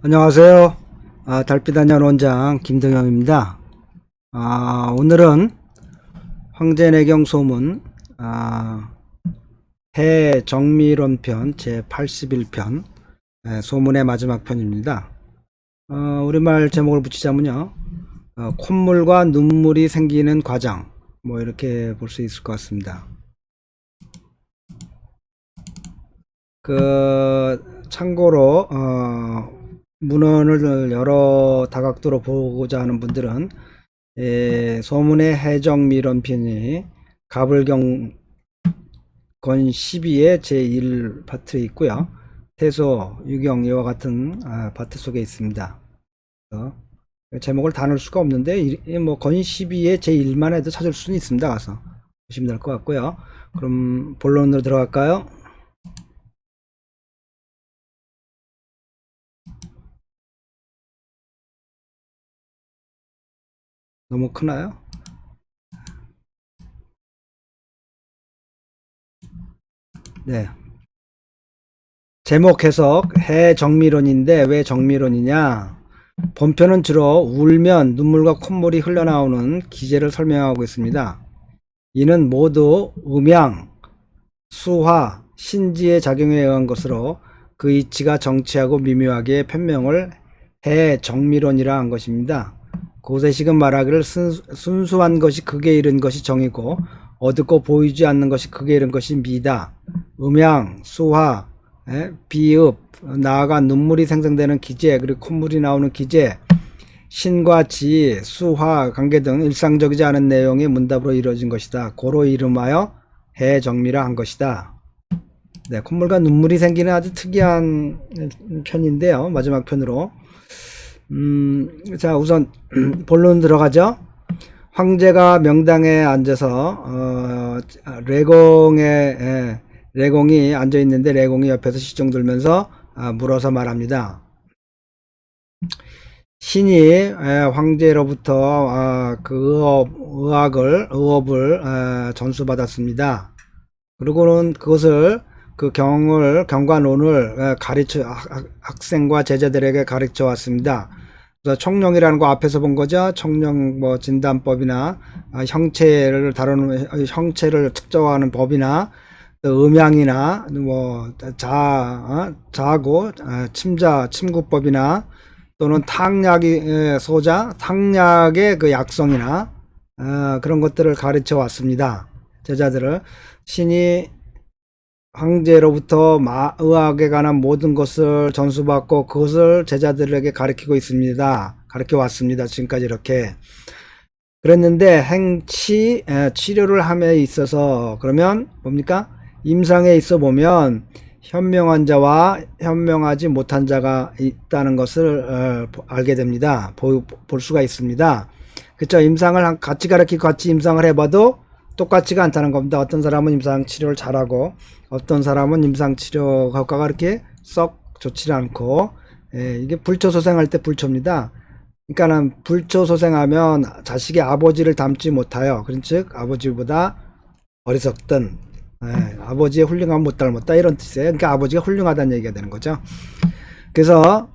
안녕하세요. 달빛안녕 원장 김동영입니다. 오늘은 황제내경 소문 해정미론편 제81편 소문의 마지막 편입니다. 우리말 제목을 붙이자면요, 콧물과 눈물이 생기는 과정, 뭐 이렇게 볼 수 있을 것 같습니다. 참고로 문헌을 여러 다각도로 보고자 하는 분들은 소문의 해정미론편이 가불경 건 12의 제1파트에 있고요. 태소, 유경 이와 같은 파트 속에 있습니다. 제목을 다 넣을 수가 없는데 건 12의 제1만 해도 찾을 수는 있습니다. 가서 보시면 될 것 같고요. 그럼 본론으로 들어갈까요? 너무 크나요? 네. 제목 해석 해정미론인데 왜 정미론이냐? 본편은 주로 울면 눈물과 콧물이 흘러나오는 기제를 설명하고 있습니다. 이는 모두 음양, 수화, 신지의 작용에 의한 것으로 그 이치가 정치하고 미묘하게 편명을 해정미론이라 한 것입니다. 고세식은 말하기를 순수한 것이 극에 이른 것이 정이고 어둡고 보이지 않는 것이 극에 이른 것이 미다. 음양, 수화, 비읍, 나아가 눈물이 생성되는 기제, 그리고 콧물이 나오는 기제, 신과 지, 수화, 관계 등 일상적이지 않은 내용의 문답으로 이루어진 것이다. 고로 이름하여 해정미라 한 것이다. 네, 콧물과 눈물이 생기는 아주 특이한 편인데요. 마지막 편으로. 자, 우선 본론 들어가죠. 황제가 명당에 앉아서 레공이 앉아 있는데 레공이 옆에서 시종 들면서 물어서 말합니다. 신이 황제로부터 그 의업을 전수받았습니다. 그리고는 그것을 그 경관론을 학생과 제자들에게 가르쳐 왔습니다. 그래서 총령이라는 거 앞에서 본 거죠. 총령 뭐 진단법이나 형체를 다루는 형체를 특정하는 법이나 음양이나 뭐 자고 침구법이나 또는 탕약의 탕약의 그 약성이나 그런 것들을 가르쳐 왔습니다. 제자들을. 신이 황제로부터 의학에 관한 모든 것을 전수받고 그것을 제자들에게 가르치고 있습니다. 가르쳐 왔습니다. 지금까지 이렇게. 그랬는데 치료를 함에 있어서 그러면 뭡니까? 임상에 있어 보면 현명한 자와 현명하지 못한 자가 있다는 것을 알게 됩니다. 볼 수가 있습니다. 그쵸? 임상을 같이 가르치고 같이 임상을 해봐도 똑같지가 않다는 겁니다. 어떤 사람은 임상 치료를 잘하고 어떤 사람은 임상 치료 효과가 그렇게 썩 좋지 않고, 이게 불초소생할 때 불초입니다. 그러니까는 불초소생하면 자식의 아버지를 닮지 못하여, 그런즉 아버지보다 어리석든 아버지의 훌륭함 못 닮았다 이런 뜻이에요. 그러니까 아버지가 훌륭하다는 얘기가 되는 거죠. 그래서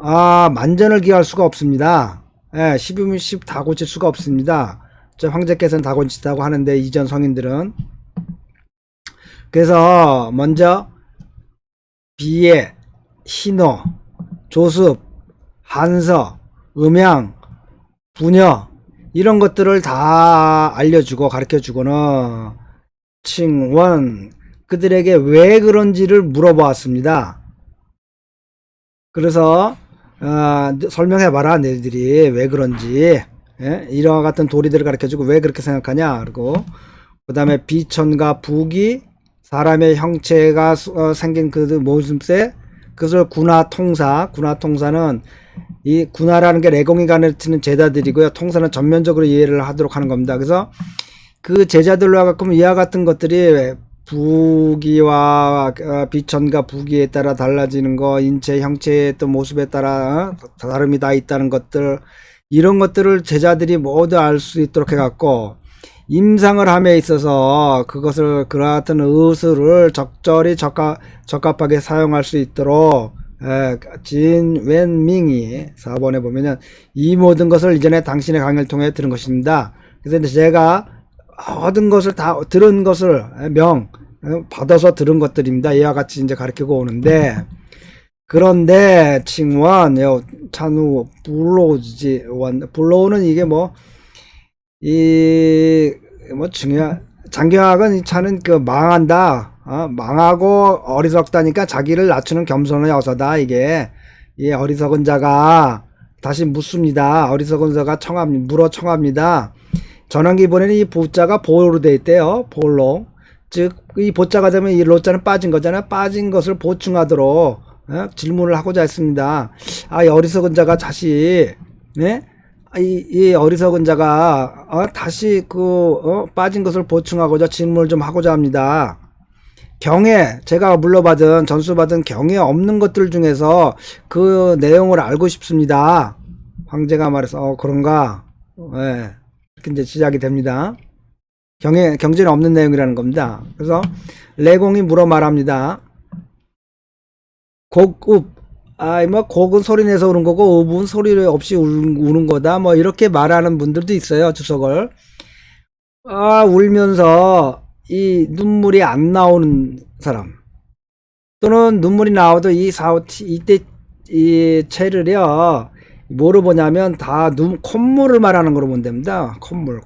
만전을 기할 수가 없습니다. 10이면 10 다 고칠 수가 없습니다. 황제께서는 다 고치다고 하는데 이전 성인들은. 그래서 먼저 비애, 신호, 조습, 한서, 음양, 부녀 이런 것들을 다 알려주고 가르쳐주고는 칭원 그들에게 왜 그런지를 물어보았습니다. 그래서 설명해봐라 너희들이 왜 그런지. 이와 같은 도리들을 가르쳐주고 왜 그렇게 생각하냐. 그리고 그 다음에 비천과 부기 사람의 형체가 생긴 그 모습에 그것을 군화통사는 이 군화라는 게 레공이 가르치는 제자들이고요. 통사는 전면적으로 이해를 하도록 하는 겁니다. 그래서 그 제자들로 하여금 이와 같은 것들이 부기와 비천과 부기에 따라 달라지는 거, 인체 형체의 또 모습에 따라 다름이 다 있다는 것들, 이런 것들을 제자들이 모두 알 수 있도록 해갖고 임상을 함에 있어서 그것을 그 같은 의술을 적절히 적합하게 사용할 수 있도록 진웬밍이 4번에 보면은 이 모든 것을 이전에 당신의 강의를 통해 들은 것입니다. 그래서 제가 모든 것을 다 들은 것을 받아서 들은 것들입니다. 이와 같이 이제 가르치고 오는데, 그런데 칭원 찬우 불로우는 이게 장경학은 이 차는 망한다, 망하고 어리석다니까 자기를 낮추는 겸손의 여서다. 이게 이 어리석은 자가 다시 묻습니다. 어리석은 자가 물어 청합니다. 전환기본에는 이 보자가 보로 돼 있대요. 볼로. 즉 이 보자가 되면 이 로자는 빠진 거잖아요. 빠진 것을 보충하도록 질문을 하고자 했습니다. 이 어리석은 자가 다시, 이 어리석은 자가 다시 빠진 것을 보충하고자 질문을 좀 하고자 합니다. 경에, 제가 물려받은 전수받은 경에 없는 것들 중에서 그 내용을 알고 싶습니다. 황제가 말해서 그런가? 이렇게 이제 시작이 됩니다. 경제는 없는 내용이라는 겁니다. 그래서 레공이 물어 말합니다. 곡은 소리 내서 우는 거고 읍은 소리 없이 우는 거다. 이렇게 말하는 분들도 있어요. 주석을. 울면서 이 눈물이 안 나오는 사람, 또는 눈물이 나와도 이때 이 채를요 뭐로 보냐면 다 콧물을 말하는 거로 보면 됩니다. 콧물.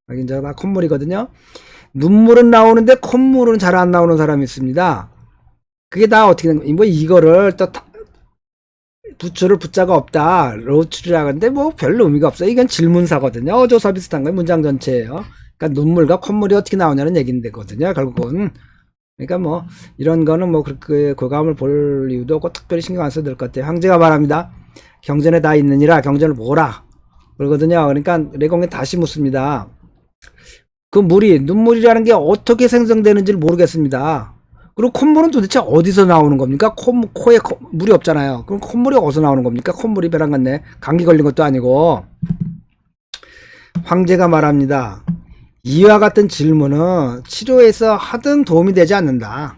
여기 이제 다 콧물이거든요. 눈물은 나오는데 콧물은 잘 안 나오는 사람이 있습니다. 그게 다 어떻게 된 거예요? 이거를 또 부처를 붙자가 없다, 로출이라고 하는데 별로 의미가 없어요. 이건 질문사거든요. 어조사 비슷한 거예요. 문장 전체예요. 그러니까 눈물과 콧물이 어떻게 나오냐는 얘기인데거든요. 결국은. 그러니까 이런 거는 그렇게 교감을 볼 이유도 없고 특별히 신경 안 써도 될 것 같아요. 황제가 말합니다. 경전에 다 있느니라 경전을 보라 그러거든요. 그러니까 레공이 다시 묻습니다. 그 눈물이라는 게 어떻게 생성되는지를 모르겠습니다. 그리고 콧물은 도대체 어디서 나오는 겁니까? 코에 물이 없잖아요. 그럼 콧물이 어디서 나오는 겁니까? 콧물이 배랑 같네. 감기 걸린 것도 아니고. 황제가 말합니다. 이와 같은 질문은 치료에서 하등 도움이 되지 않는다.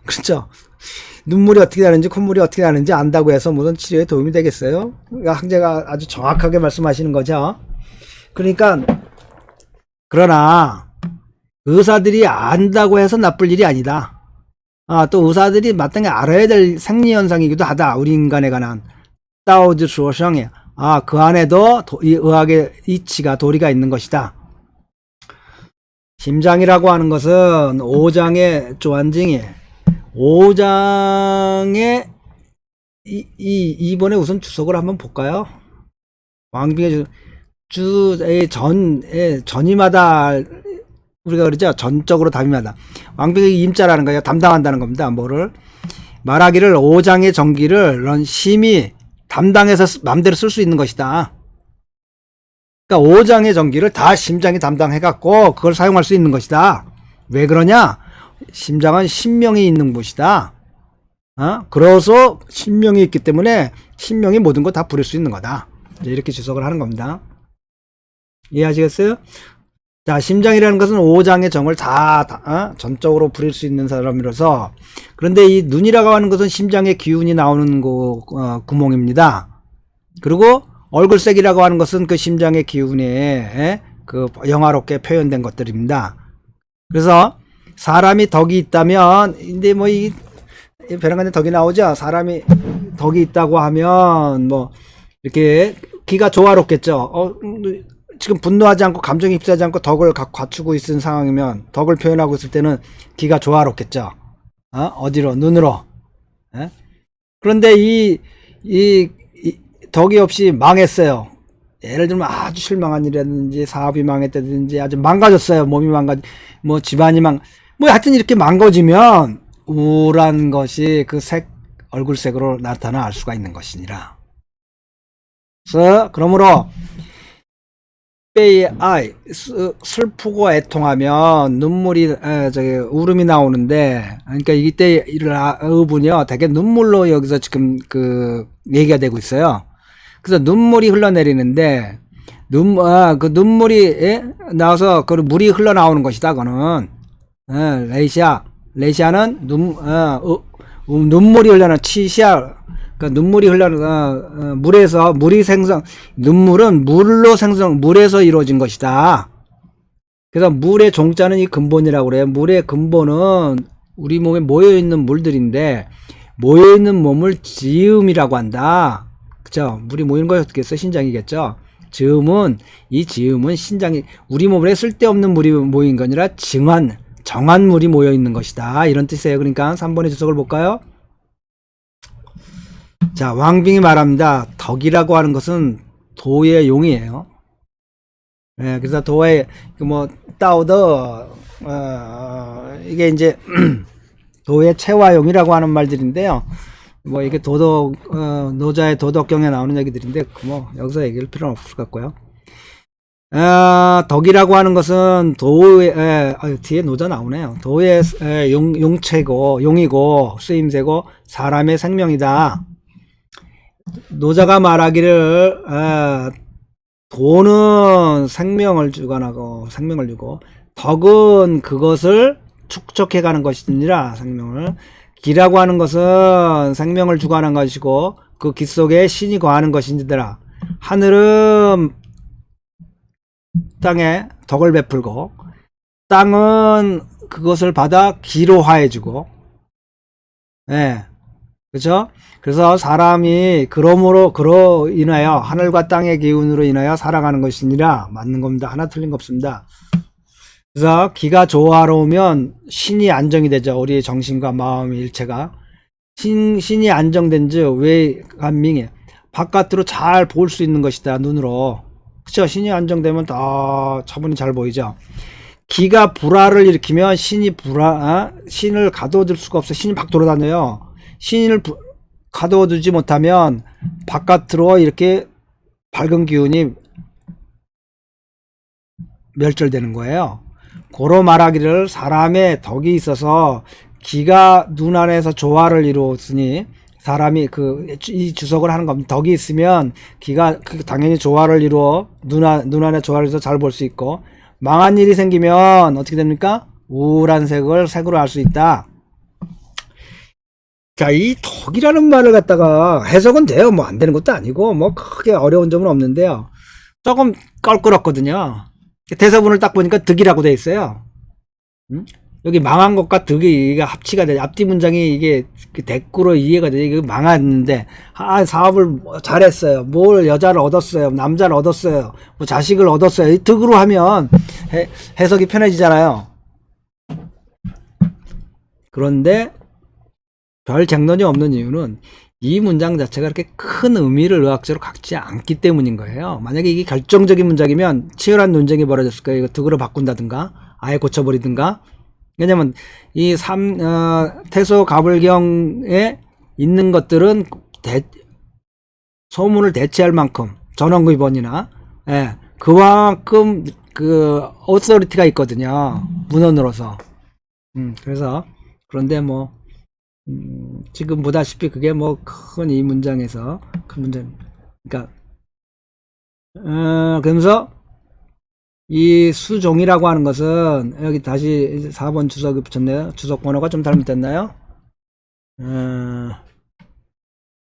그렇죠? 눈물이 어떻게 나는지 콧물이 어떻게 나는지 안다고 해서 무슨 치료에 도움이 되겠어요? 그러니까 황제가 아주 정확하게 말씀하시는 거죠. 그러나 의사들이 안다고 해서 나쁠 일이 아니다. 또 의사들이 마땅히 알아야 될 생리현상이기도 하다. 우리 인간에 관한 따오즈 수어성에 그 안에도 이 의학의 이치가 도리가 있는 것이다. 심장이라고 하는 것은 오장의 조안징이 5장에 이번에 우선 주석을 한번 볼까요? 왕빙의 전임하다 우리가 그러죠. 전적으로 담임하다. 왕빙의 임자라는 거예요. 담당한다는 겁니다. 말하기를 5장의 정기를 심히 담당해서 맘대로 쓸 수 있는 것이다. 그러니까 5장의 정기를 다 심장이 담당해갖고 그걸 사용할 수 있는 것이다. 왜 그러냐? 심장은 신명이 있는 곳이다. 그래서 신명이 있기 때문에 신명이 모든 거 다 부릴 수 있는 거다. 이렇게 주석을 하는 겁니다. 이해하시겠어요? 자, 심장이라는 것은 5장의 정을 다 전적으로 부릴 수 있는 사람이라서. 그런데 이 눈이라고 하는 것은 심장의 기운이 나오는 구멍입니다. 그리고 얼굴색이라고 하는 것은 그 심장의 기운에 영화롭게 표현된 것들입니다. 그래서 사람이 덕이 있다면, 근데 이 벼랑간에 덕이 나오죠? 사람이 덕이 있다고 하면, 이렇게 기가 조화롭겠죠? 지금 분노하지 않고 감정이 휩싸지 않고 덕을 갖추고 있는 상황이면, 덕을 표현하고 있을 때는 기가 조화롭겠죠? 어디로? 눈으로. 그런데 이 덕이 없이 망했어요. 예를 들면 아주 실망한 일이라든지 사업이 망했다든지 아주 망가졌어요. 몸이 집안이 하여튼 이렇게 망가지면 우울한 것이 그 얼굴색으로 나타나 알 수가 있는 것이니라. 그래서 그러므로 슬프고 애통하면 눈물이 울음이 나오는데, 그러니까 이때 의분이요 되게 눈물로 여기서 지금 얘기가 되고 있어요. 그래서 눈물이 흘러내리는데 그 눈물이 나와서 그 물이 흘러나오는 것이다. 그거는 레이시아는 눈물이 흘러나오는 치시아 그러니까 눈물이 물에서 물이 눈물은 물에서 이루어진 것이다. 그래서 물의 종자는 이 근본이라고 그래요. 물의 근본은 우리 몸에 모여있는 물들인데, 모여있는 몸을 지음이라고 한다. 그쵸? 물이 모이는 것이 어떻게 했어? 신장이겠죠? 이 지음은 신장이, 우리 몸에 쓸데없는 물이 모인 게 아니라 정한 물이 모여있는 것이다. 이런 뜻이에요. 그러니까 3번의 주석을 볼까요? 자, 왕빙이 말합니다. 덕이라고 하는 것은 도의 용이에요. 예, 그래서 도의, 따오더, 이게 이제, 도의 체화용이라고 하는 말들인데요. 이게 노자의 도덕경에 나오는 얘기들인데, 여기서 얘기할 필요는 없을 것 같고요. 덕이라고 하는 것은 뒤에 노자 나오네요. 도의 용이고, 쓰임새고, 사람의 생명이다. 노자가 말하기를, 돈은 생명을 주관하고, 생명을 주고, 덕은 그것을 축적해 가는 것이니라, 생명을. 기라고 하는 것은 생명을 주관하는 것이고, 그 기 속에 신이 거하는 것이니라. 하늘은 땅에 덕을 베풀고, 땅은 그것을 받아 기로 화해주고, 예. 그렇죠? 그래서 사람이 그로 인하여 하늘과 땅의 기운으로 인하여 살아가는 것이니라. 맞는 겁니다. 하나 틀린 거 없습니다. 그래서 기가 조화로우면 신이 안정이 되죠. 우리의 정신과 마음의 일체가 신이 안정된즉 외간밍에 바깥으로 잘 볼 수 있는 것이다. 눈으로. 그렇죠? 신이 안정되면 더 차분히 잘 보이죠. 기가 불화를 일으키면 신을 가둬둘 수가 없어. 신이 막 돌아다녀요. 신을 가둬두지 못하면 바깥으로 이렇게 밝은 기운이 멸절되는 거예요. 고로 말하기를 사람의 덕이 있어서 기가 눈 안에서 조화를 이루었으니 사람이 이 주석을 하는 겁니다. 덕이 있으면 기가 당연히 조화를 이루어 눈 안에 조화를 해서 잘 볼 수 있고, 망한 일이 생기면 어떻게 됩니까? 우울한 색으로 알 수 있다. 자, 이 덕이라는 말을 갖다가 해석은 돼요. 안 되는 것도 아니고, 크게 어려운 점은 없는데요. 조금 껄끄럽거든요. 대사본을 딱 보니까 득이라고 돼 있어요. 여기 망한 것과 득이 이게 합치가 돼. 앞뒤 문장이 이게 대꾸로 이해가 돼. 이게 망했는데, 사업을 잘했어요. 여자를 얻었어요. 남자를 얻었어요. 자식을 얻었어요. 이 득으로 하면 해석이 편해지잖아요. 그런데, 별 쟁론이 없는 이유는 이 문장 자체가 그렇게 큰 의미를 의학적으로 갖지 않기 때문인 거예요. 만약에 이게 결정적인 문장이면 치열한 논쟁이 벌어졌을 거예요. 이거 득으로 바꾼다든가 아예 고쳐버리든가. 왜냐면 이 태소 가불경에 있는 것들은 소문을 대체할 만큼 전원구입원이나 그만큼 어서리티가 있거든요. 문헌으로서. 그래서 그런데 지금 보다시피 그게 큰 이 문장에서 큰 문장, 그러니까 그러면서 이 수종이라고 하는 것은 여기 다시 4번 주석이 붙였네요. 주석 번호가 좀 잘못됐나요?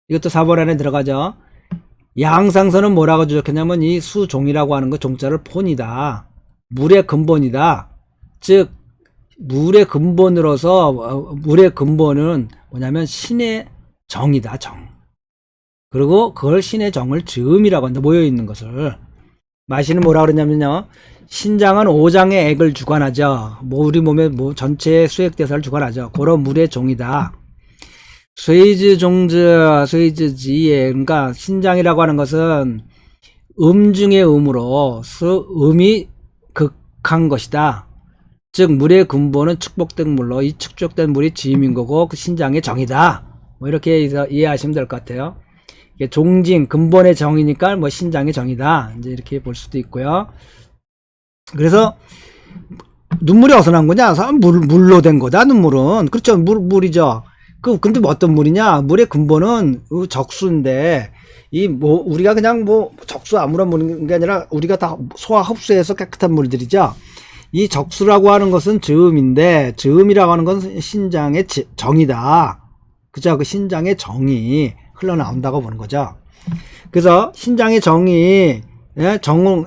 이것도 4번 안에 들어가죠. 양상선은 뭐라고 주석했냐면 이 수종이라고 하는 거 종자를 폰이다. 물의 근본이다. 즉 물의 근본으로서 물의 근본은 뭐냐면 신의 정이다. 정. 그리고 그걸 신의 정을 즈음이라고 한다. 모여있는 것을. 마시는 뭐라 그러냐면요, 신장은 5장의 액을 주관하죠. 우리 몸의 전체의 수액대사를 주관하죠. 그런 물의 종이다. 쇠이즈지에, 그러니까 신장이라고 하는 것은 중의 음으로 음이 극한 것이다. 즉 물의 근본은 축복된 물로 이 축적된 물이 지음인 거고 그 신장의 정이다. 이렇게 이해하시면 될 것 같아요. 이게 종징 근본의 정이니까 신장의 정이다. 이제 이렇게 볼 수도 있고요. 그래서 눈물이 어디서 난 거냐? 물로 된 거다. 눈물은 그렇죠. 물이죠. 근데 어떤 물이냐? 물의 근본은 적수인데 우리가 그냥 적수 아무런 물인 게 아니라 우리가 다 소화 흡수해서 깨끗한 물들이죠. 이 적수라고 하는 것은 즈음인데, 즈음이라고 하는 것은 신장의 정이다. 그죠? 그 신장의 정이 흘러나온다고 보는 거죠. 그래서 신장의 정이, 예?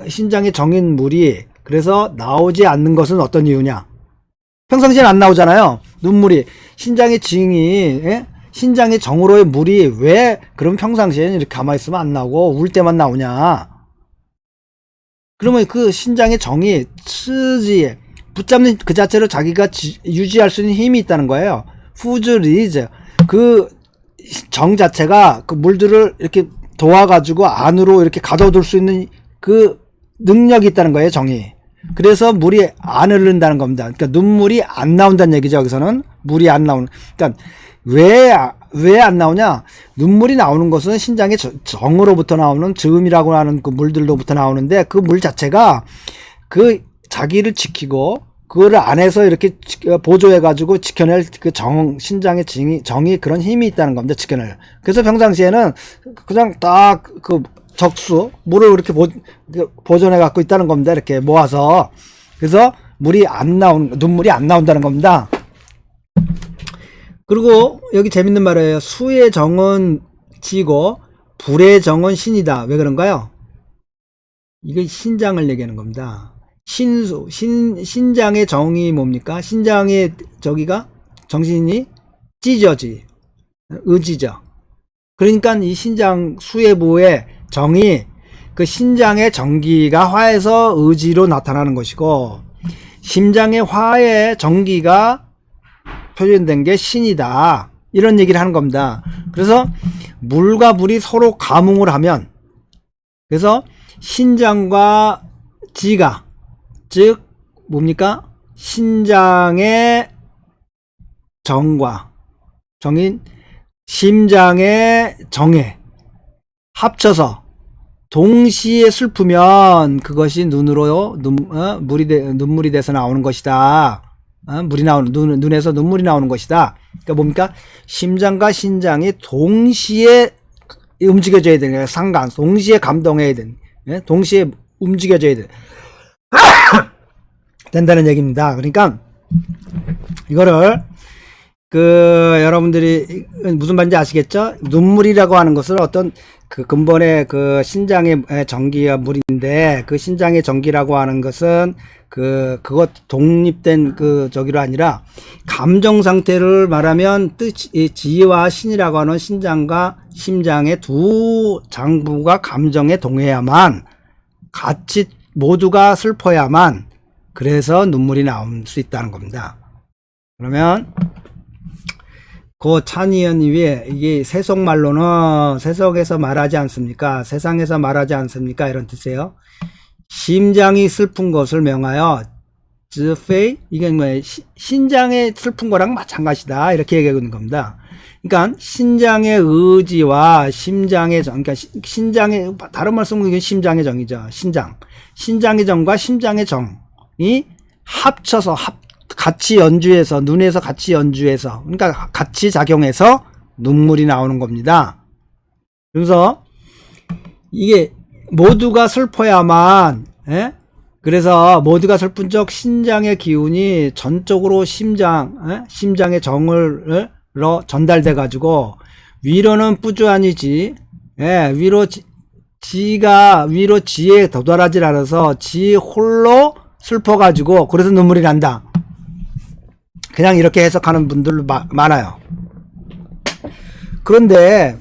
신장의 정인 물이 그래서 나오지 않는 것은 어떤 이유냐? 평상시에는 안 나오잖아요. 눈물이. 신장의 징이, 예? 신장의 정으로의 물이 왜 그럼 평상시에는 이렇게 가만히 있으면 안 나오고 울 때만 나오냐? 그러면 그 신장의 정이 츠지 붙잡는 그 자체로 자기가 유지할 수 있는 힘이 있다는 거예요. 후즈리즈 그 정 자체가 그 물들을 이렇게 도와가지고 안으로 이렇게 가둬둘 수 있는 그 능력이 있다는 거예요, 정이. 그래서 물이 안 흐른다는 겁니다. 그러니까 눈물이 안 나온다는 얘기죠, 여기서는. 물이 안 나오는. 그러니까 왜 안 나오냐? 눈물이 나오는 것은 신장의 정으로부터 나오는 즈음이라고 하는 그 물들로부터 나오는데 그 물 자체가 그 자기를 지키고 그거를 안에서 이렇게 보조해가지고 지켜낼 그 신장의 정이 그런 힘이 있다는 겁니다. 지켜낼. 그래서 평상시에는 그냥 딱 그 적수, 물을 이렇게 보존해 갖고 있다는 겁니다. 이렇게 모아서. 그래서 눈물이 안 나온다는 겁니다. 그리고 여기 재밌는 말이에요. 수의 정은 지고 불의 정은 신이다. 왜 그런가요? 이거 신장을 얘기하는 겁니다. 신장의 정이 뭡니까? 신장의 저기가 정신이 찌저지 의지죠. 그러니까 이 신장 수의보의 정이 그 신장의 정기가 화에서 의지로 나타나는 것이고 심장의 화의 정기가 표현된 게 신이다. 이런 얘기를 하는 겁니다. 그래서 물과 물이 서로 감응을 하면 그래서 신장과 지가 즉 뭡니까? 신장의 정과 정인 심장의 정에 합쳐서 동시에 슬프면 그것이 눈물이 돼서 나오는 것이다. 눈에서 눈물이 나오는 것이다. 그러니까 뭡니까? 심장과 신장이 동시에 움직여져야 되는 거예요. 동시에 감동해야 되는, 동시에 움직여져야 된다는 얘기입니다. 그러니까 이거를 여러분들이 무슨 말인지 아시겠죠? 눈물이라고 하는 것은 어떤 그 근본의 그 신장의 전기가 물인데 그 신장의 전기라고 하는 것은 그것 독립된 저기로 아니라 감정 상태를 말하면 지와 신이라고 하는 신장과 심장의 두 장부가 감정에 동해야만 같이 모두가 슬퍼야만 그래서 눈물이 나올 수 있다는 겁니다. 그러면 그 찬이언이 왜 이게 세속말로는 세속에서 말하지 않습니까? 세상에서 말하지 않습니까? 이런 뜻이에요. 심장이 슬픈 것을 명하여 즈페이 이게 뭐예요? 신장의 슬픈 거랑 마찬가지다 이렇게 얘기하는 겁니다. 그러니까 신장의 의지와 심장의 정, 그러니까 신장의 다른 말씀은 이게 심장의 정이죠. 신장의 정과 심장의 정이 합쳐서 같이 연주해서 눈에서 같이 연주해서 그러니까 같이 작용해서 눈물이 나오는 겁니다. 그래서 이게 모두가 슬퍼야만 그래서 모두가 슬픈 적 신장의 기운이 전적으로 심장의 정으로 전달돼 가지고 위로는 뿌주아니지 위로 지에 도달하지 않아서 지 홀로 슬퍼 가지고 그래서 눈물이 난다. 그냥 이렇게 해석하는 분들 많아요. 그런데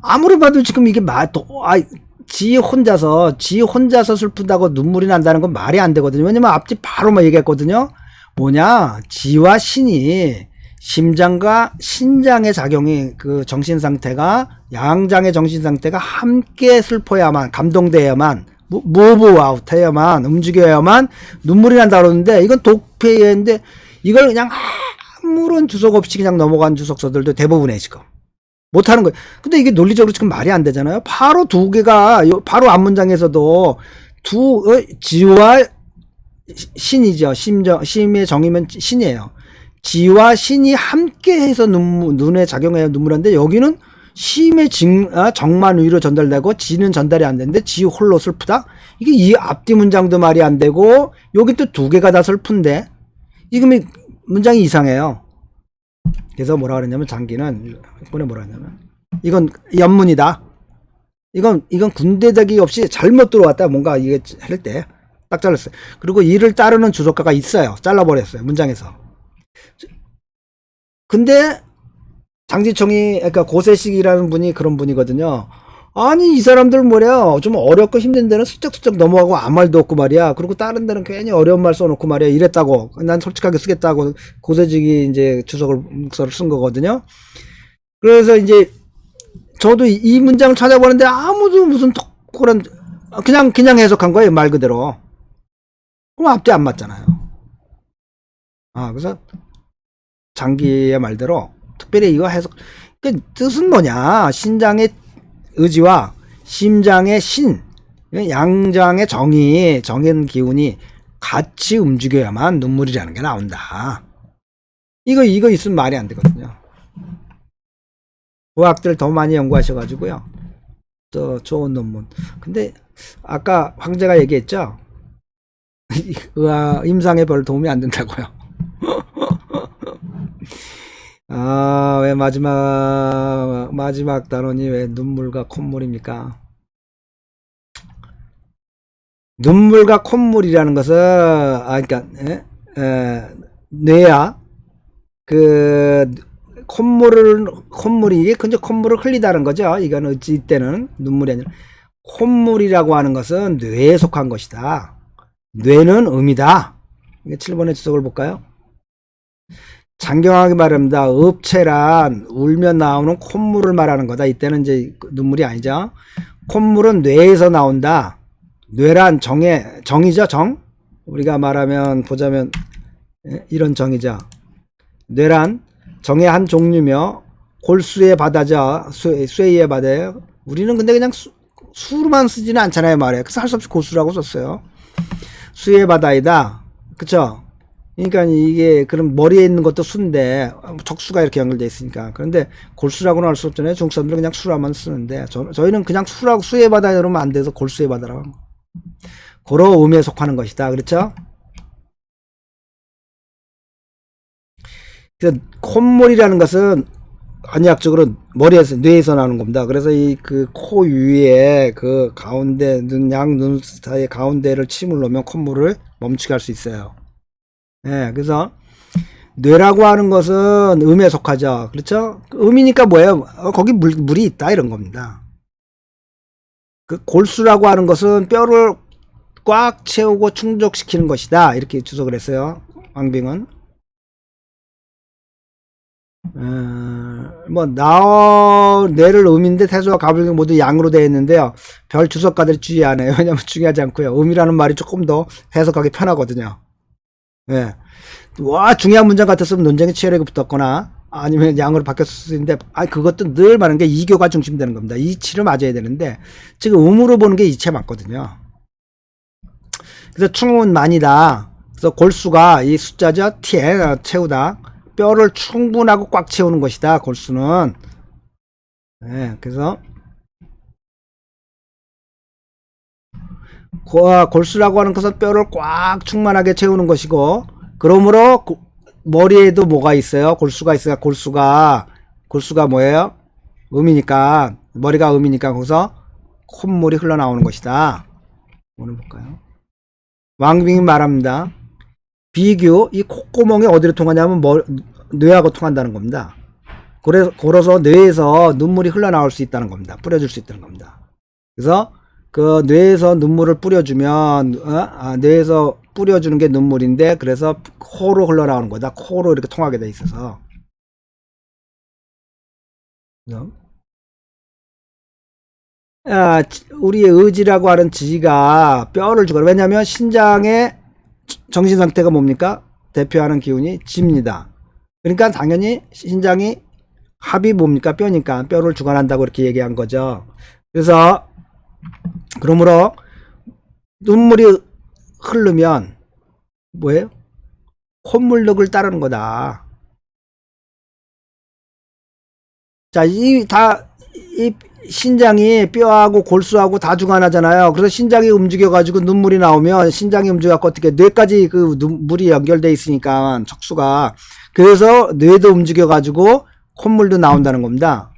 아무리 봐도 지금 이게 지 혼자서 슬픈다고 눈물이 난다는 건 말이 안 되거든요. 왜냐면 앞뒤 바로 얘기했거든요. 뭐냐? 지와 신이 심장과 신장의 작용이 그 정신 상태가 양장의 정신 상태가 함께 슬퍼야만 감동돼야만 무브 아웃 해야만 움직여야만 눈물이 난다 그러는데 이건 독폐인데 이걸 그냥 아무런 주석 없이 그냥 넘어간 주석서들도 대부분에 지금 못하는 거예요. 근데 이게 논리적으로 지금 말이 안 되잖아요. 바로 두 개가 바로 앞문장에서도 지와 신이죠. 심의 정이면 신이에요. 지와 신이 함께해서 눈에 작용해야 눈물인데 여기는 심의 정만 위로 전달되고 지는 전달이 안 되는데 지 홀로 슬프다. 이게 이 앞뒤 문장도 말이 안 되고 여기 또 두 개가 다 슬픈데 이게 문장이 이상해요. 그래서 뭐라 그랬냐면 장기는 이번에 뭐라 했냐면 이건 연문이다. 이건 군대대기 없이 잘못 들어왔다. 뭔가 이게 할 때 딱 잘랐어요. 그리고 이를 따르는 주석가가 있어요. 잘라버렸어요. 문장에서. 근데 장지총이, 그러니까 고세식이라는 분이 그런 분이거든요. 아니, 이 사람들 뭐냐, 좀 어렵고 힘든 데는 슬쩍슬쩍 넘어가고 아무 말도 없고 말이야. 그리고 다른 데는 괜히 어려운 말 써놓고 말이야. 이랬다고. 난 솔직하게 쓰겠다고 고세식이 이제 주석을 쓴 거거든요. 그래서 이제 저도 이 문장을 찾아보는데 아무도 무슨 그런, 그냥 해석한 거예요. 말 그대로. 그럼 앞뒤 안 맞잖아요. 그래서 장기의 말대로 특별히 이거 해석, 그 뜻은 뭐냐, 신장의 의지와 심장의 신, 양장의 정인 기운이 같이 움직여야만 눈물이라는 게 나온다. 이거 있으면 말이 안 되거든요. 의학들 더 많이 연구하셔가지고요. 또 좋은 논문. 근데 아까 황제가 얘기했죠. 임상에 별 도움이 안 된다고요. 왜 마지막 단원이 왜 눈물과 콧물입니까? 눈물과 콧물이라는 것은, 그러니까, 뇌야, 콧물이, 근데 콧물을 흘리다는 거죠. 이거는, 이때는 눈물이 아니라. 콧물이라고 하는 것은 뇌에 속한 것이다. 뇌는 음이다. 7번의 주석을 볼까요? 장경하게 말합니다. 읍체란 울면 나오는 콧물을 말하는 거다. 이때는 이제 눈물이 아니죠. 콧물은 뇌에서 나온다. 뇌란 정이죠, 정. 우리가 보자면 이런 정이죠. 뇌란 정의 한 종류며 골수의 바다죠. 쇠의 바다예요. 우리는 근데 그냥 수로만 쓰지는 않잖아요, 말이에요. 그래서 할 수 없이 골수라고 썼어요. 수의 바다이다. 그쵸? 그러니까 이게 그럼 머리에 있는 것도 수인데 척수가 이렇게 연결되어 있으니까. 그런데 골수라고는 할 수 없잖아요. 중국 사람들은 그냥 수라만 쓰는데 저희는 그냥 수의 바다 이러면 안 돼서 골수의 바다라고. 고로 음에 속하는 것이다. 그렇죠? 그래서 콧물이라는 것은 한의학적으로 뇌에서 나오는 겁니다. 그래서 그 코 위에 그 가운데 눈 사이 가운데를 침을 놓으면 콧물을 멈추게 할 수 있어요. 그래서 뇌라고 하는 것은 음에 속하죠. 그렇죠? 음이니까 뭐예요? 거기 물이 있다 이런 겁니다. 그 골수라고 하는 것은 뼈를 꽉 채우고 충족시키는 것이다. 이렇게 주석을 했어요. 왕빙은. 뇌를 음인데 태소와 가불경 모두 양으로 되어 있는데요. 별 주석가들이 주의 안 해요. 왜냐면 중요하지 않고요. 음이라는 말이 조금 더 해석하기 편하거든요. 중요한 문장 같았으면 논쟁이 치열하게 붙었거나 아니면 양으로 바뀌었을 수 있는데, 그것도 늘 말하는 게 이교가 중심되는 겁니다. 이치를 맞아야 되는데, 지금 음으로 보는 게 이치에 맞거든요. 그래서 충은 많이다. 그래서 골수가 이 숫자죠. t에 채우다. 뼈를 충분하고 꽉 채우는 것이다. 골수는. 그래서 골수라고 하는 것은 뼈를 꽉 충만하게 채우는 것이고, 그러므로 머리에도 뭐가 있어요? 골수가 있어요. 골수가 뭐예요? 음이니까, 머리가 음이니까 거기서 콧물이 흘러나오는 것이다. 오늘 볼까요? 왕빙이 말합니다. 비교, 이 콧구멍이 어디로 통하냐면 뇌하고 통한다는 겁니다. 그래서 뇌에서 눈물이 흘러나올 수 있다는 겁니다. 뿌려줄 수 있다는 겁니다. 그래서 그 뇌에서 눈물을 뿌려주면 뇌에서 뿌려주는 게 눈물인데, 그래서 코로 흘러나오는 거다. 코로 이렇게 통하게 돼 있어서. 우리의 의지라고 하는 지가 뼈를 주거나, 왜냐하면 신장의 정신 상태가 뭡니까? 대표하는 기운이 지입니다. 그러니까 당연히 신장이 합이 뭡니까? 뼈니까 뼈를 주관한다고 이렇게 얘기한 거죠. 그래서 그러므로 눈물이 흐르면 뭐예요? 콧물력을 따르는 거다. 자, 이 신장이 뼈하고 골수하고 다 주관하잖아요. 그래서 신장이 움직여가지고 눈물이 나오면, 신장이 움직여갖고 어떻게 뇌까지 그 물이 연결돼 있으니까 척수가, 그래서 뇌도 움직여가지고 콧물도 나온다는 겁니다.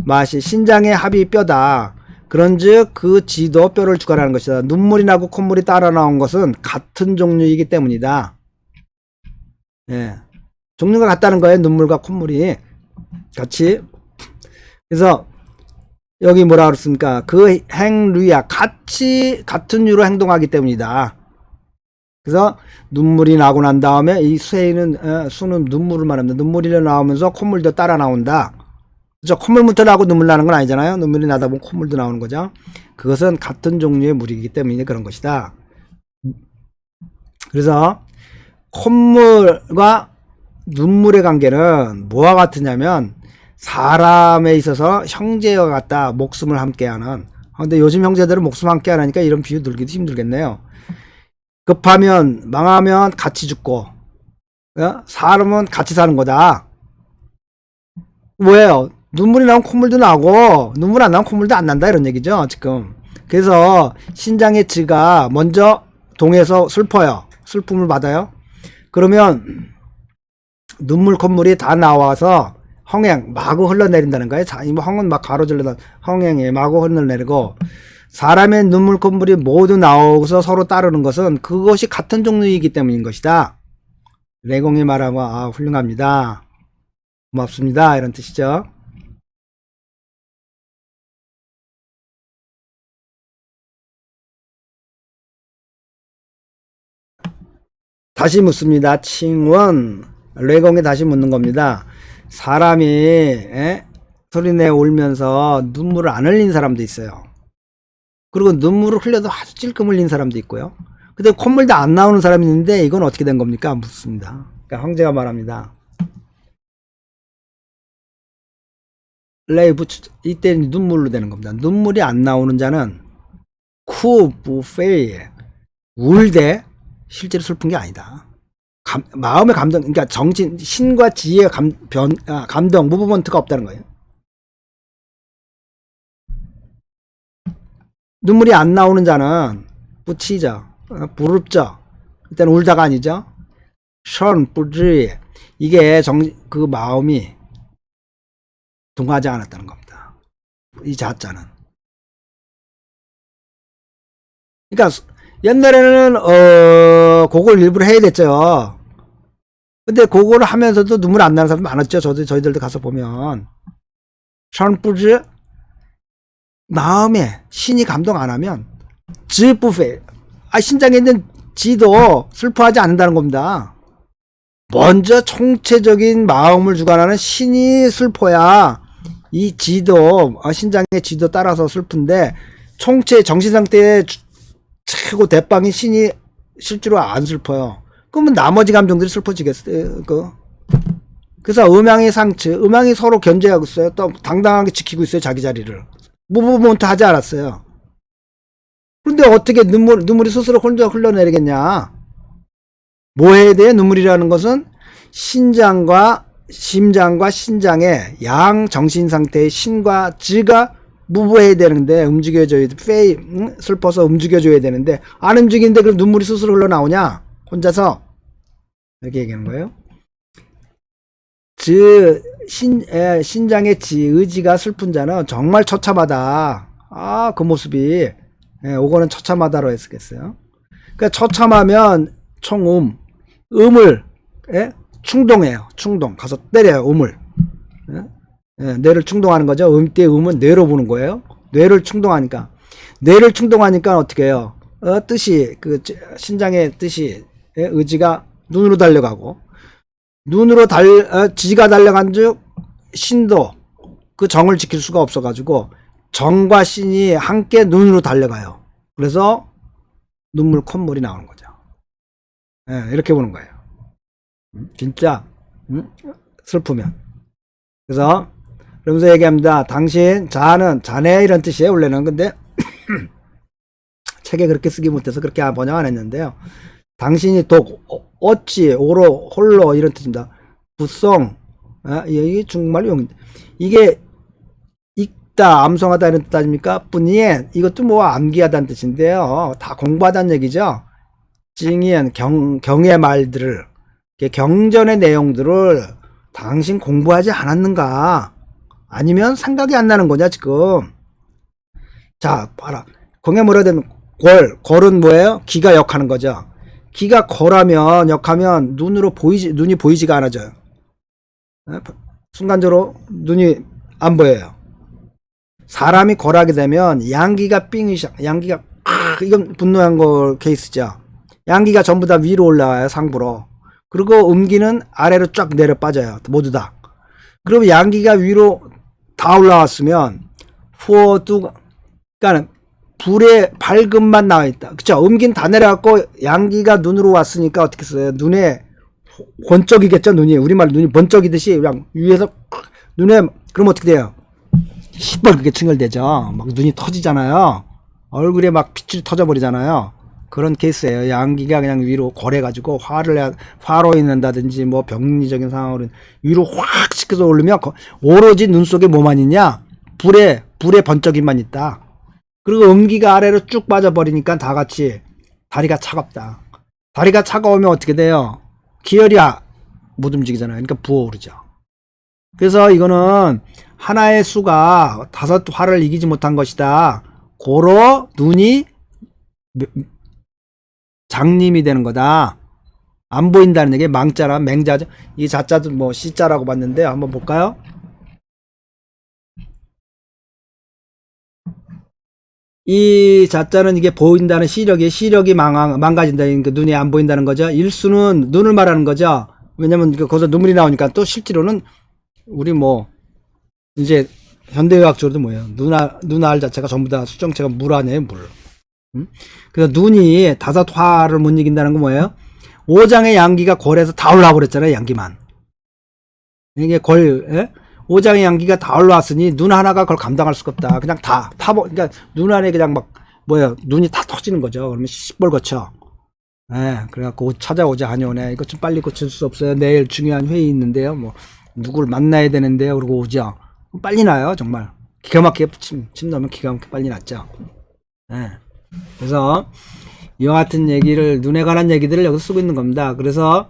맛이 신장의 합이 뼈다. 그런즉 그 지도 뼈를 주관하는 것이다. 눈물이 나고 콧물이 따라 나온 것은 같은 종류이기 때문이다. 예. 종류가 같다는 거예요. 눈물과 콧물이 같이. 그래서 여기 뭐라 그랬습니까? 그 행류야 같은 유로 행동하기 때문이다. 그래서 눈물이 나고 난 다음에 이 수는 눈물을 말합니다. 눈물이 나오면서 콧물도 따라 나온다. 그죠? 콧물부터 나고 눈물 나는 건 아니잖아요. 눈물이 나다 보면 콧물도 나오는 거죠. 그것은 같은 종류의 물이기 때문에 그런 것이다. 그래서 콧물과 눈물의 관계는 뭐와 같으냐면 사람에 있어서 형제와 같다. 목숨을 함께하는. 근데 요즘 형제들은 목숨 함께 안 하니까 이런 비유 들기도 힘들겠네요. 급하면 망하면 같이 죽고 사람은 같이 사는 거다. 뭐예요? 눈물이 나면 콧물도 나고 눈물 안 나면 콧물도 안 난다 이런 얘기죠 지금. 그래서 신장의 지가 먼저 동해서 슬퍼요. 슬픔을 받아요. 그러면 눈물 콧물이 다 나와서 흥행 마구 흘러내린다는 거예요. 자, 이 흥은 막 가로질러 흥행에 마구 흘러내리고 사람의 눈물 콧물이 모두 나오고서 서로 따르는 것은 그것이 같은 종류이기 때문인 것이다. 레공이 말하고 훌륭합니다. 고맙습니다. 이런 뜻이죠. 다시 묻습니다. 칭원 레공이 다시 묻는 겁니다. 사람이 소리내 울면서 눈물을 안 흘린 사람도 있어요. 그리고 눈물을 흘려도 아주 찔끔 흘린 사람도 있고요. 근데 콧물도 안 나오는 사람이 있는데 이건 어떻게 된 겁니까? 묻습니다. 그러니까 황제가 말합니다. 레이브 이때는 눈물로 되는 겁니다. 눈물이 안 나오는 자는 쿠부페이 울되 실제로 슬픈 게 아니다. 마음의 감동, 그러니까 정신, 신과 지혜의 감동, 무브먼트가 없다는 거예요. 눈물이 안 나오는 자는 뿌치죠, 부릅죠. 일단 울다가 아니죠. 션 뿌지 이게 그 마음이 동하지 않았다는 겁니다. 이 자자는. 그러니까 옛날에는 그걸 일부러 해야 됐죠. 근데 그거를 하면서도 눈물 안 나는 사람 많았죠. 저희들도 가서 보면 션 뿌지 마음에 신이 감동 안 하면 지부페 신장에 있는 지도 슬퍼하지 않는다는 겁니다. 먼저 총체적인 마음을 주관하는 신이 슬퍼야 이 지도 신장의 지도 따라서 슬픈데 총체 정신상태의 최고 대빵인 신이 실제로 안 슬퍼요. 그러면 나머지 감정들이 슬퍼지겠어요. 그래서 음양의 상처, 음양이 서로 견제하고 있어요. 또 당당하게 지키고 있어요. 자기 자리를. 무브먼트 하지 않았어요. 그런데 어떻게 눈물이 스스로 혼자 흘러내리겠냐. 뭐 해야 돼? 눈물이라는 것은 심장과 신장의 양 정신 상태의 신과 지가 무브해야 되는데 움직여줘야 돼. 슬퍼서 움직여줘야 되는데 안 움직이는데 그럼 눈물이 스스로 흘러나오냐? 혼자서 이렇게 얘기하는 거예요. 신장의 의지가 슬픈 자는 정말 처참하다. 그 모습이 오거는 처참하다로 했겠어요. 그러니까 처참하면 음을 충동해요. 충동 가서 때려요. 음을 뇌를 충동하는 거죠. 음때 음은 뇌로 보는 거예요. 뇌를 충동하니까 어떻게 해요? 뜻이 신장의 뜻이 의지가 눈으로 달려가고 눈으로 지가 달려간 즉 신도 그 정을 지킬 수가 없어가지고 정과 신이 함께 눈으로 달려가요. 그래서 눈물 콧물이 나오는 거죠. 이렇게 보는 거예요. 진짜 슬프면. 그래서 그러면서 얘기합니다. 당신 자는 자네 이런 뜻이에요. 원래는. 근데 책에 그렇게 쓰기 못해서 그렇게 번역 안 했는데요. 당신이 독 어찌 오로 홀로 이런 뜻입니다. 부성 이게 중국말로 용 이게 읽다 암송하다 이런 뜻 아닙니까? 뿐이엔 이것도 뭐 암기하다는 뜻인데요. 다 공부하다는 얘기죠. 징이엔 경의 말들을 경전의 내용들을 당신 공부하지 않았는가? 아니면 생각이 안 나는 거냐 지금. 자 봐라, 공에 뭐라 되면 골은 뭐예요? 기가 역하는 거죠. 기가 거라면 역하면 눈이 보이지가 않아져요. 순간적으로 눈이 안 보여요. 사람이 거라게 되면 양기가 양기가 이건 분노한 거 케이스죠. 양기가 전부 다 위로 올라와요, 상부로. 그리고 음기는 아래로 쫙 내려 빠져요, 모두 다. 그러면 양기가 위로 다 올라왔으면 그러니까 불의 밝음만 나와 있다. 그쵸? 음기는 다 내려갔고 양기가 눈으로 왔으니까 어떻게 써요? 눈에 번쩍이겠죠, 눈이. 우리말 눈이 번쩍이듯이 그냥 위에서 눈에, 그럼 어떻게 돼요? 시뻘겋게 칭얼대죠. 막 눈이 터지잖아요. 얼굴에 막 핏줄이 터져버리잖아요. 그런 케이스예요. 양기가 그냥 위로 거래가지고 화로 인한다든지 뭐 병리적인 상황으로 위로 확 시켜서 올리면 오로지 눈 속에 뭐만 있냐? 불의 번쩍임만 있다. 그리고 음기가 아래로 쭉 빠져버리니까 다 같이 다리가 차갑다. 다리가 차가우면 어떻게 돼요? 기혈이 못 움직이잖아요. 그러니까 부어오르죠. 그래서 이거는 하나의 수가 5화를 이기지 못한 것이다. 고로 눈이 장님이 되는 거다. 안 보인다는 얘기. 망자라 맹자죠. 이 자자도 뭐 시자라고 봤는데 한번 볼까요? 이 자자는 이게 보인다는 시력이 망가진다는, 그 눈이 안 보인다는 거죠. 일수는 눈을 말하는 거죠. 왜냐면 거기서 눈물이 나오니까. 또 실제로는 우리 뭐 이제 현대의학적으로도 뭐예요? 눈알 자체가 전부 다 수정체가 물 아니에요, 물. 그래서 눈이 5화를 못 이긴다는 건 뭐예요? 5장의 양기가 골에서 다 올라와 버렸잖아요, 양기만. 이게 예? 5장의 양기가 다 올라왔으니 눈 하나가 그걸 감당할 수가 없다. 그냥 그러니까 눈 안에 그냥 막 눈이 다 터지는 거죠. 그러면 시뻘겋죠. 예, 그래갖고 찾아오자 하뇨네. 이거 좀 빨리 고칠 수 없어요. 내일 중요한 회의 있는데요. 뭐 누구를 만나야 되는데요. 그러고 오죠. 빨리 나요, 정말. 기가 막히게 침 넣으면 기가 막히게 빨리 났죠. 예. 그래서 이와 같은 얘기를, 눈에 관한 얘기들을 여기서 쓰고 있는 겁니다. 그래서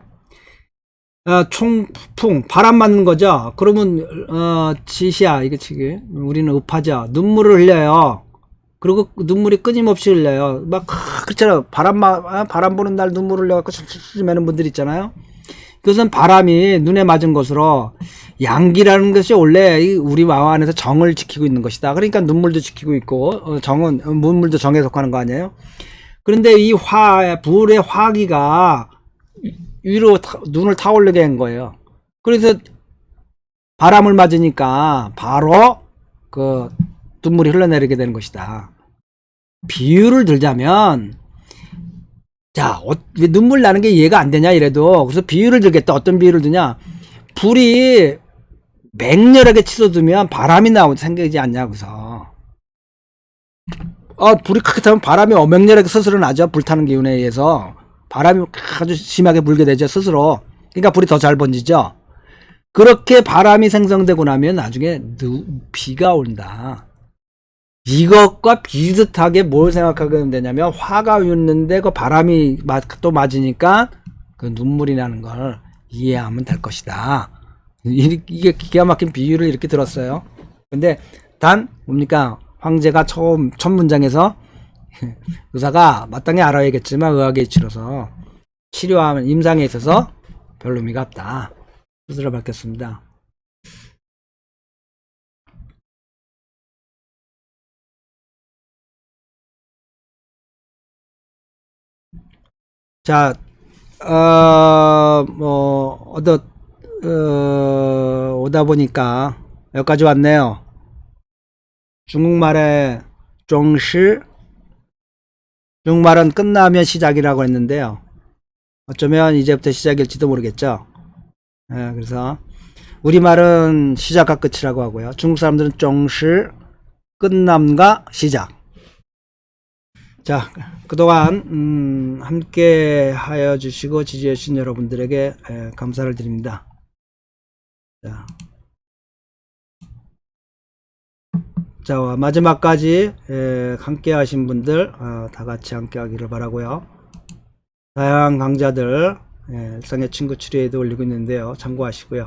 총풍, 바람 맞는 거죠. 그러면 지시야, 이게 지금 우리는 읍하죠. 눈물을 흘려요. 그리고 눈물이 끊임없이 흘려요. 막 그렇잖아요. 바람 부는 날 눈물 흘려갖고 술술 매는 분들 있잖아요. 그것은 바람이 눈에 맞은 것으로, 양기라는 것이 원래 우리 마음 안에서 정을 지키고 있는 것이다. 그러니까 눈물도 지키고 있고, 정은 눈물도 정에 속하는 거 아니에요? 그런데 이 불의 화기가 위로 눈을 타올리게 한 거예요. 그래서 바람을 맞으니까 바로 그 눈물이 흘러내리게 되는 것이다. 비유를 들자면, 자, 왜 눈물 나는 게 이해가 안 되냐 이래도, 그래서 비유를 들겠다. 어떤 비유를 드냐? 불이 맹렬하게 치솟으면 바람이 나오지 생기지 않냐. 그래서 불이 크게 타면 바람이 맹렬하게 스스로 나죠. 불타는 기운에 의해서 바람이 아주 심하게 불게 되죠, 스스로. 그러니까 불이 더 잘 번지죠. 그렇게 바람이 생성되고 나면 나중에 비가 온다. 이것과 비슷하게 뭘 생각하게 되냐면, 화가 있는데 그 바람이 또 맞으니까 그 눈물이 나는 걸 이해하면 될 것이다. 이게 기가 막힌 비유를 이렇게 들었어요. 근데 단 뭡니까? 황제가 첫 문장에서 의사가 마땅히 알아야겠지만 의학의 이치로서 치료하면 임상에 있어서 별로 의미가 없다. 스스로 밝혔습니다. 자, 오다 보니까 여기까지 왔네요. 중국말에 종시, 중국말은 끝나면 시작이라고 했는데요. 어쩌면 이제부터 시작일지도 모르겠죠. 그래서 우리말은 시작과 끝이라고 하고요. 중국 사람들은 종시, 끝남과 시작. 자, 그동안 함께 하여 주시고 지지해 주신 여러분들에게 감사를 드립니다. 자, 마지막까지 함께 하신 분들 다 같이 함께 하기를 바라고요. 다양한 강좌들 일상의 친구 치료에도 올리고 있는데요. 참고하시고요.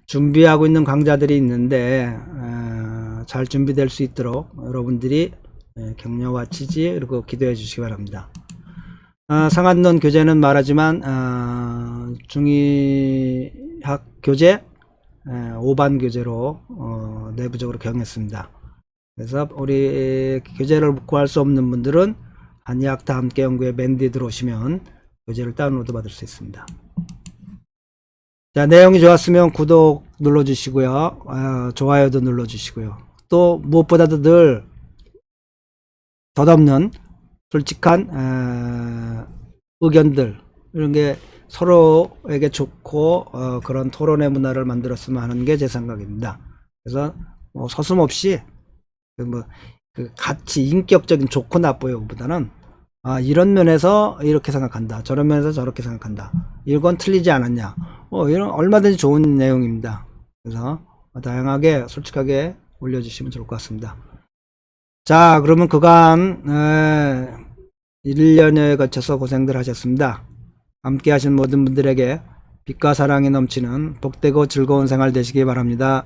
준비하고 있는 강좌들이 있는데 잘 준비될 수 있도록 여러분들이 격려와 지지 그리고 기도해 주시기 바랍니다. 상한론 교재는 말하지만 중의학 교재 5반 교재로 내부적으로 경했습니다. 그래서 우리 교재를 구할 수 없는 분들은 한의학 다 함께 연구에 맨디 들어오시면 교재를 다운로드 받을 수 있습니다. 자, 내용이 좋았으면 구독 눌러주시고요. 좋아요도 눌러주시고요. 또 무엇보다도 늘 덧없는 솔직한 의견들 이런 게 서로에게 좋고 그런 토론의 문화를 만들었으면 하는 게 제 생각입니다. 그래서 뭐 서슴없이 그 같이 인격적인 좋고 나쁘요 보다는 이런 면에서 이렇게 생각한다, 저런 면에서 저렇게 생각한다, 이건 틀리지 않았냐, 이런 얼마든지 좋은 내용입니다. 그래서 다양하게 솔직하게 올려주시면 좋을 것 같습니다. 자, 그러면 그간 1년여에 거쳐서 고생들 하셨습니다. 함께 하신 모든 분들에게 빛과 사랑이 넘치는 복되고 즐거운 생활 되시기 바랍니다.